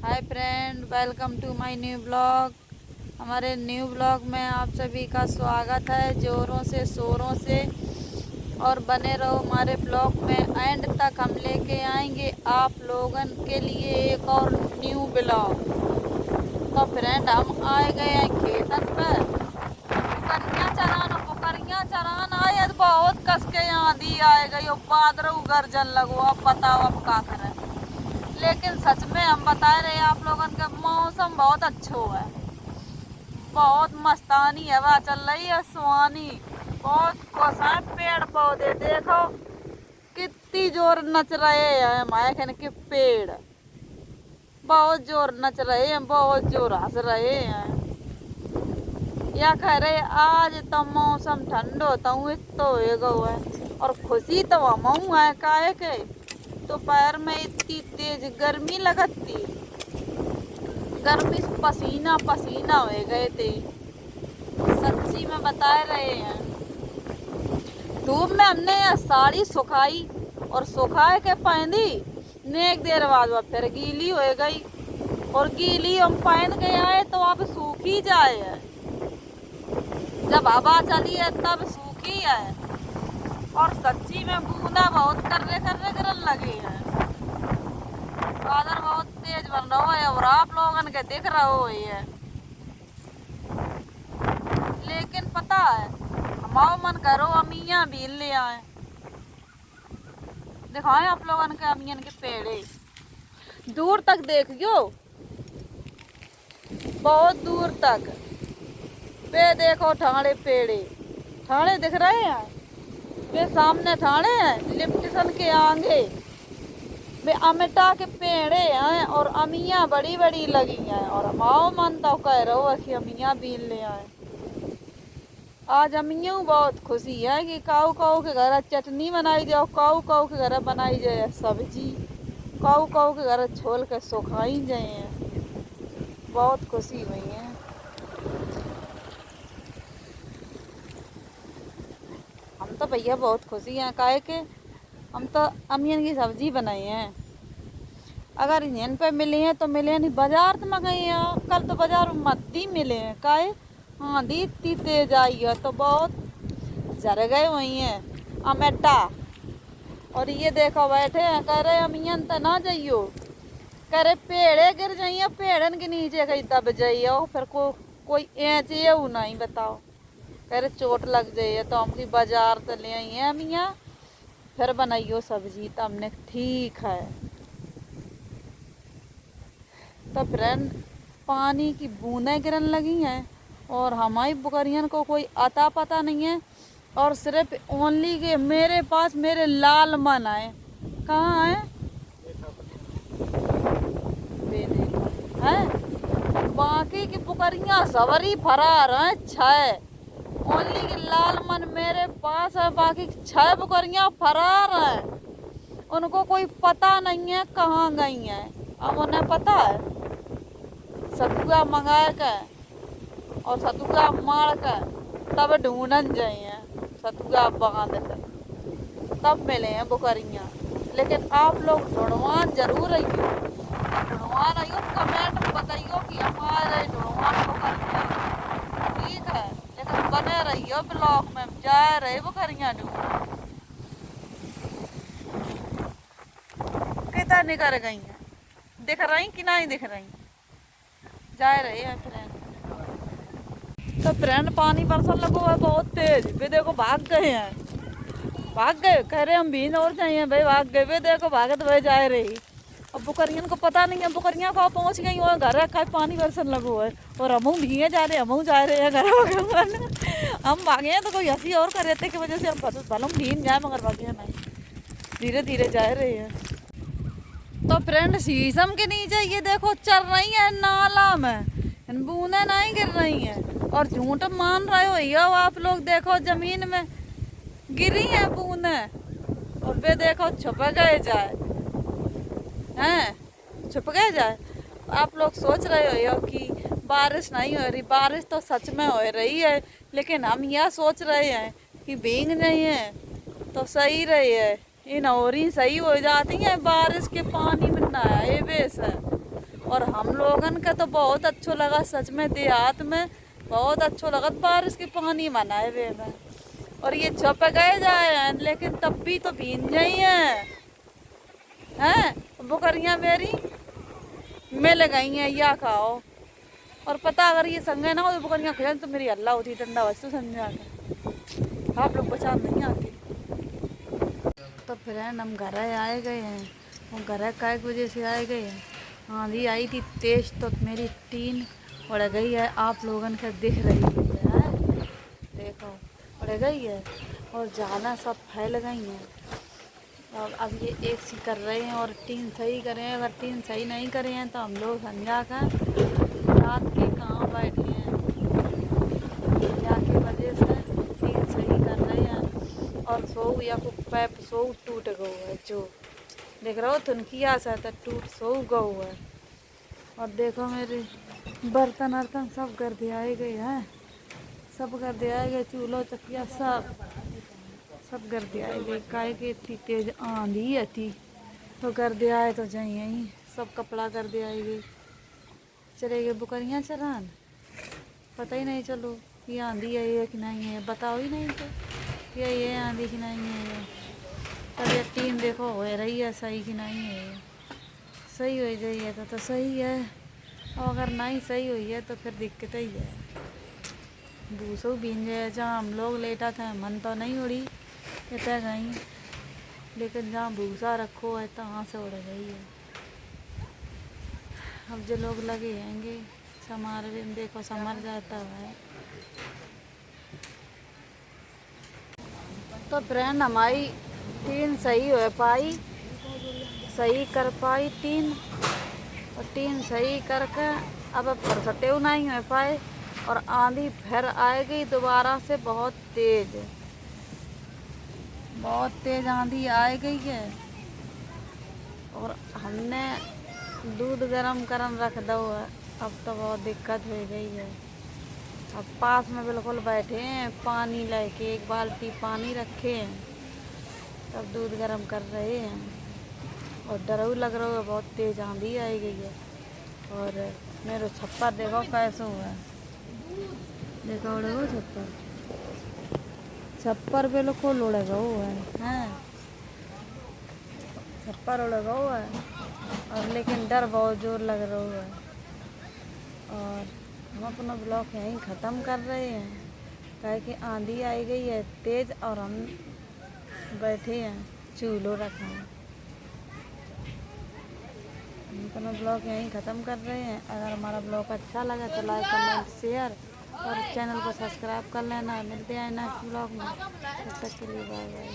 Hi friend, welcome to my new blog. हमारे new blog में आप सभी का स्वागत है, जोरों से शोरों से। और बने रहो हमारे ब्लॉग में, एंड तक हम लेके आएंगे आप लोगन के लिए एक और न्यू ब्लॉग। तो फ्रेंड, हम आए गए हैं खेतन पर पुकरियाँ चरान आए। बहुत कस के आंधी आए गई, बादल गर्जन लगो। अब बताओ अब का करें। लेकिन सच में हम बता रहे आप लोगन के मौसम बहुत अच्छा है, बहुत मस्तानी हवा चल रही है, सुहानी। बहुत खुश है। पेड़ पौधे देखो कितनी जोर नच रहे हैं हमारे खन के पेड़, बहुत जोर नच रहे हैं, बहुत जोर हंस रहे हैं। या कह रहे आज तो मौसम ठंडो तो तो है। और खुशी तो हम है काहे के दोपहर में इतनी तेज गर्मी लगती, गर्मी से पसीना पसीना हो गए थे। सच्ची में बता रहे हैं। धूप में हमने साड़ी सुखाई और सुखाए के पहनी, नेक देर बाद वह फिर गीली हो गई। और गीली हम पहन के आए तो अब सूखी जाए है। जब हवा चली है तब सूखी है। और सच्ची में बूंदा बहुत कर्रे कर्रे गिरन लगी है। बादल बहुत तेज बन रहा है और आप लोगन के दिख रहा है। लेकिन पता है, हमारा मन करो अमिया भी ले आए, दिखाएं आप लोगन के अमियन के पेड़े। दूर तक देखियो, बहुत दूर तक वे देखो ठाणे पेड़े, ठाणे दिख रहे हैं। वे सामने ठाणे हैं, लिप्टिसन के आगे वे अमिटा के पेड़े हैं और अमिया बड़ी बड़ी लगी हैं। और हमारा मन तो कह रहा है कि अमिया बीन ले आए। आज अमियों बहुत खुशी है कि काऊ काऊ के घर चटनी बनाई जाओ, काऊ काऊ के घर बनाई जाए सब्जी, काऊ काऊ के घर छोल के सुखाई जाए। बहुत खुशी हुई है। हम तो भैया बहुत खुशी हैं काहे के हम तो अमियन की सब्जी बनाई है। अगर इन पे मिले हैं तो मिले नहीं, बाजार में गए हैं कल तो बाजार में मत्ती मिले हैं काहे आंधी इतनी तेज आई है तो बहुत जर गए वही हैं अमेटा। और ये देखो बैठे हैं, कह रहे अमियन तो ना जाइयो, कह रहे पेड़े गिर जाइए, पेड़न के नीचे कहीं दब जाइए, फिर कोई ऐचे नहीं बताओ, कह रहे चोट लग जाइए। तो हम की बाजार तो ले आई हैं अमिया, फिर बनाइयो सब्जी। तो हमने ठीक है। तो फ्रेंड, पानी की बूंदें गिरन लगी हैं और हमारी बुकरियन को कोई अता पता नहीं है। और सिर्फ ओनली के मेरे पास मेरे लाल मन आए, कहाँ है हैं, बाकी की बुकरियाँ सवरी फरार हैं। 6 ओनली के लाल मन मेरे पास है, बाकी 6 बुकरियाँ फरार हैं। उनको कोई पता नहीं है कहाँ गई हैं। अब उन्हें पता है सतुआ मंगाए के और सतुआ मार के तब ढूंढन जाइए, सतुआ बांध कर तब मिले हैं बुकरियाँ। लेकिन आप लोग ढूंढवान जरूर आइयो, ढूंढवान आइयो, कमेंट में बताइयो कि हमारे ढूंढवान बुकरियाँ ठीक है। लेकिन बने रहियो ब्लॉग में, जा रहे बुकरियाँ ढूंढ कितना निकल गई हैं, दिख रही कि नहीं दिख रही, जा रहे हैं फ्रेंड। तो फ्रेंड, पानी बरसन लगो है बहुत तेज, वे देखो भाग गए हैं, भाग गए। कह रहे हम भी और जाइए भाई, भाग गए। वे देखो भागत भाई जा रही। अब बुकरियन को पता नहीं है, बुकरियाँ को पहुँच गई और घर रखा है, पानी बरसन लगो है और हम भी जा रहे हैं, हम जा रहे हैं घर। हम भागे हैं तो कोई हंसी और कर रहे थे की वजह से हम भले भीन जाए मगर भागे नहीं, धीरे धीरे जा रहे हैं। तो फ्रेंड, शीशम के नीचे ये देखो चल रही है नाला में, बूंदे नहीं गिर रही हैं। और झूठ मान रहे हो यो आप लोग, देखो जमीन में गिरी है बूंदे और वे देखो छुप गए जाए हैं, छुप गए जाए। आप लोग सोच रहे हो कि बारिश नहीं हो रही, बारिश तो सच में हो रही है। लेकिन हम यह सोच रहे हैं कि भीग नहीं है तो सही रही है, इन और ही सही हो जाती हैं बारिश के पानी में नहाए बेस है। और हम लोगन का तो बहुत अच्छो लगा सच में, देहात में बहुत अच्छो लगा बारिश के पानी मनाए हुए में। और ये छुप गए जाए लेकिन तब भी तो भीन जाई हैं बुकरियां मेरी मिल गई हैं या खाओ। और पता अगर ये संगे ना हो तो बुकरियां खुजाए तो मेरी अल्लाह होती ठंडा वस्तु समझा कर आप लोग बचा नहीं आती। तो फ्रेंड हम घर आए गए हैं और घर का एक वजह से आए गए हैं। आंधी आई थी तेज तो मेरी टीन उड़ गई है, आप लोगन का दिख रही है देखो उड़ गई है और जाला सब फैल गई हैं। और अब ये एक सी कर रहे हैं और टीन सही करें, अगर टीन सही नहीं करें हैं तो हम लोग समझा कर रात के कहाँ बैठे हैं या की वजह से टीन सही कर रहे हैं। और सो या को पैप सो टूट गो है जो देख रहे हो तुनकिया सा तो टूट सो गो है। और देखो मेरे बर्तन वर्तन सब कर दिया गए हैं, सब कर दिया गए, चूल्हा चकिया सब कर दिया गए। काय के इतनी तेज आंधी थी तो कर दिया है तो जाइए यहीं सब कपड़ा कर दिया गई। चले गए बुकरियाँ चरान, पता ही नहीं चलो ये आंधी है कि नहीं है, बताओ ही नहीं तो ये आंधी की नहीं है। तब ये टीम देखो हो रही है सही कि नहीं है, सही हो जाइए तो सही है और अगर नहीं सही हुई है तो फिर दिक्कत ही है। भूसो बीन जाए जहाँ हम लोग लेटा थे मन तो नहीं उड़ी कहते गई, लेकिन जहाँ भूसा रखो है तहाँ से उड़ गई है। अब जो लोग लगे हैंगे समार में देखो समर जाता है। तो फ्रेंड हमारी टीन सही हो पाई, सही कर पाई टीन और टीन सही करके अब फरसते नहीं हो पाए और आंधी फिर आएगी दोबारा से बहुत तेज आंधी आ गई है। और हमने दूध गरम रख दो है, अब तो बहुत दिक्कत हो गई है। अब पास में बिल्कुल बैठे हैं पानी लेके, एक बाल्टी पानी रखे हैं तब दूध गरम कर रहे हैं। और डर लग रहा है बहुत तेज आंधी आई गई है। और मेरे छप्पर देखो कैसे हुआ है, देखो उड़ेगा छप्पर बिल्कुल उड़ेगा हुआ है छप्पर उड़ेगा हुआ है। और लेकिन डर बहुत जोर लग रहा है। और हम अपना ब्लॉग यहीं ख़त्म कर रहे हैं काहे कि आंधी आई गई है तेज़ और हम बैठे हैं चूल्हो रखा है। हम अपना ब्लॉग यहीं ख़त्म कर रहे हैं। अगर हमारा ब्लॉग अच्छा लगा तो लाइक कमेंट शेयर और चैनल को सब्सक्राइब कर लेना। मिलते हैं नेक्स्ट ब्लॉग में, तब तक के लिए बाय बाय।